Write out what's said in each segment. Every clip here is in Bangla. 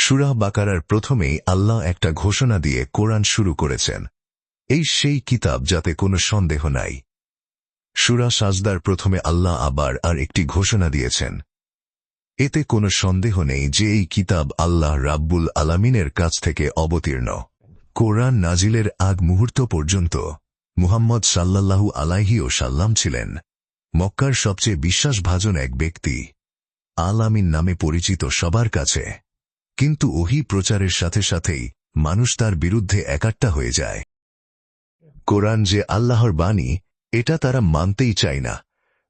সূরা বাকারার প্রথমেই আল্লাহ একটা ঘোষণা দিয়ে কোরআন শুরু করেছেন। এই সেই কিতাব যাতে কোনো সন্দেহ নাই। সূরা সাজদার প্রথমে আল্লাহ আবার আর একটি ঘোষণা দিয়েছেন। এতে কোনো সন্দেহ নেই যে এই কিতাব আল্লাহ রাব্বুল আলামিনের কাছ থেকে অবতীর্ণ। কোরআন নাজিলের আগ মুহূর্ত পর্যন্ত মুহাম্মদ সাল্লাল্লাহু আলাইহি ওয়াসাল্লাম ছিলেন মক্কার সবচেয়ে বিশ্বাসভাজন এক ব্যক্তি, আল আমিন নামে পরিচিত সবার কাছে। কিন্তু ওহী প্রচারের সাথে সাথেই মানুষ তার বিরুদ্ধে একাট্টা হয়ে যায়। কোরআন যে আল্লাহর বাণী এটা তারা মানতেই চায় না।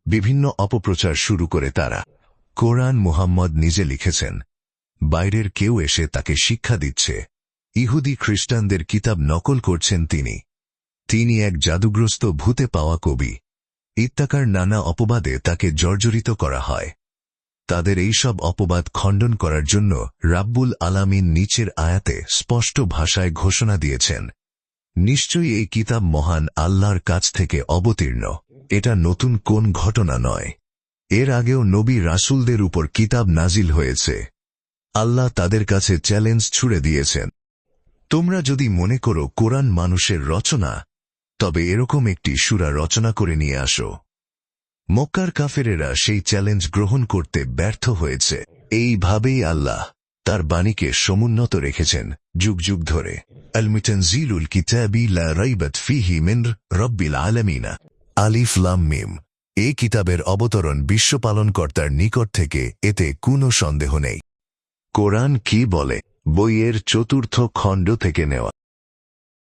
বিভিন্ন অপপ্রচার শুরু করে তারা। কোরআন মুহাম্মদ নিজে লিখেছেন, বাইরের কেউ এসে তাকে শিক্ষা দিচ্ছে। ইহুদি খ্রিস্টানদের কিতাব নকল করছেন তিনি এক জাদুগ্রস্ত ভূতে পাওয়া কবি। ইত্যাকার নানা অপবাদে তাকে জর্জরিত করা হয়। তাদের এইসব অপবাদ খণ্ডন করার জন্য রাব্বুল আলামিন নিচের আয়াতে স্পষ্ট ভাষায় ঘোষণা দিয়েছেন, নিশ্চয়ই এই কিতাব মহান আল্লাহর কাছ থেকে অবতীর্ণ। এটা নতুন কোন ঘটনা নয়। এর আগেও নবী রাসূলদের উপর কিতাব নাজিল হয়েছে। আল্লাহ তাদের কাছে চ্যালেঞ্জ ছুড়ে দিয়েছেন, তোমরা যদি মনে করো কোরআন মানুষের রচনা, তবে এরকম একটি সূরা রচনা করে নিয়ে আসো। মক্কার কাফেরেরা সেই চ্যালেঞ্জ গ্রহণ করতে ব্যর্থ হয়েছে। এইভাবেই আল্লাহ তার বাণীকে সমুন্নত রেখেছেন যুগ যুগ ধরে। আল মুতানজিলুল কিতাবি লা রাইবাত ফীহি মিন রাব্বিল আলামিন। আলিফ লাম মিম। এই কিতাবের অবতরণ বিশ্বপালনকর্তার নিকট থেকে, এতে কোনো সন্দেহ নেই। কোরআন কি বলে? বইয়ের ৪র্থ খণ্ড থেকে নেওয়া।